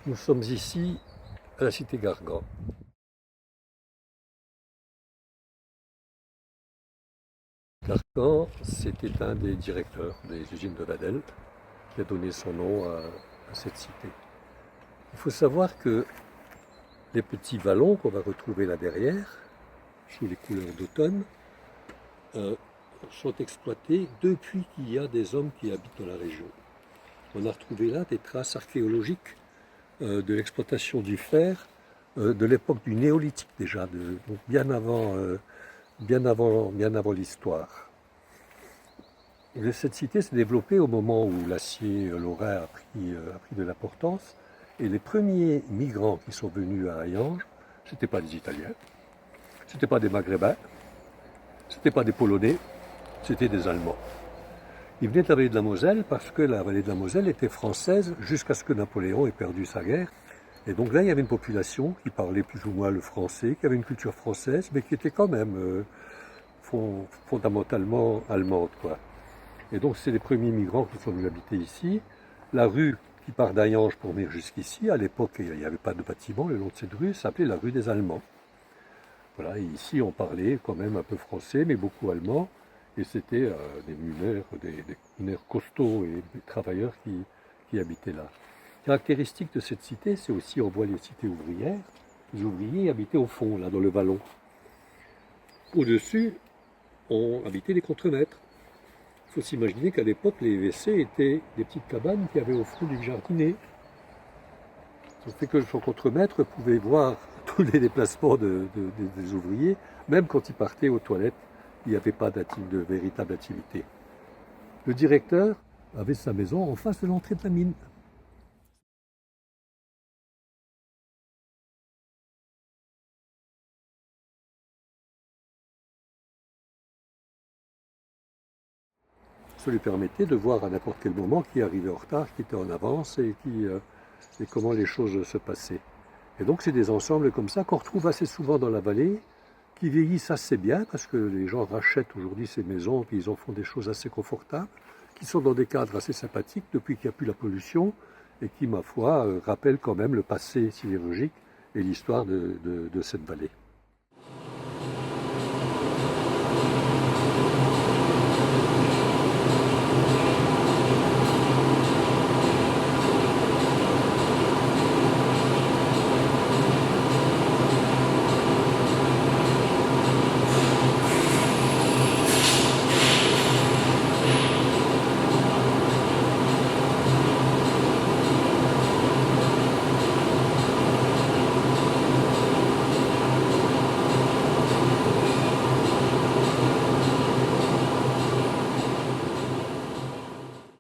Nous sommes ici à la cité Gargan. Gargan, c'était un des directeurs des usines de Vadel qui a donné son nom à cette cité. Il faut savoir que les petits vallons qu'on va retrouver là derrière, sous les couleurs d'automne, sont exploités depuis qu'il y a des hommes qui habitent dans la région. On a retrouvé là des traces archéologiques de l'exploitation du fer de l'époque du néolithique déjà, donc bien avant l'histoire. Cette cité s'est développée au moment où l'acier lorrain a pris de l'importance, et les premiers migrants qui sont venus à Hayange, ce n'étaient pas des Italiens, ce n'étaient pas des Maghrébins, ce n'étaient pas des Polonais, c'était des Allemands. Ils venaient de la vallée de la Moselle parce que la vallée de la Moselle était française jusqu'à ce que Napoléon ait perdu sa guerre. Et donc là, il y avait une population qui parlait plus ou moins le français, qui avait une culture française, mais qui était quand même fondamentalement allemande, quoi. Et donc, c'est les premiers migrants qui sont venus habiter ici. La rue qui part d'Hayange pour venir jusqu'ici, à l'époque, il n'y avait pas de bâtiment le long de cette rue, s'appelait la rue des Allemands. Voilà, et ici, on parlait quand même un peu français, mais beaucoup allemand. Et c'était des mineurs costauds et des travailleurs qui habitaient là. Caractéristique de cette cité, c'est aussi, on voit les cités ouvrières. Les ouvriers habitaient au fond, là, dans le vallon. Au-dessus, on habitait les contremaîtres. Il faut s'imaginer qu'à l'époque, les WC étaient des petites cabanes qui avaient au fond du jardinet. Ça fait que son contremaître pouvait voir tous les déplacements des ouvriers, même quand ils partaient aux toilettes, il n'y avait pas de véritable activité. Le directeur avait sa maison en face de l'entrée de la mine. Ça lui permettait de voir à n'importe quel moment qui arrivait en retard, qui était en avance et comment les choses se passaient. Et donc c'est des ensembles comme ça qu'on retrouve assez souvent dans la vallée, qui vieillissent assez bien parce que les gens rachètent aujourd'hui ces maisons et ils en font des choses assez confortables, qui sont dans des cadres assez sympathiques depuis qu'il n'y a plus la pollution et qui, ma foi, rappellent quand même le passé sidérurgique et l'histoire de cette vallée.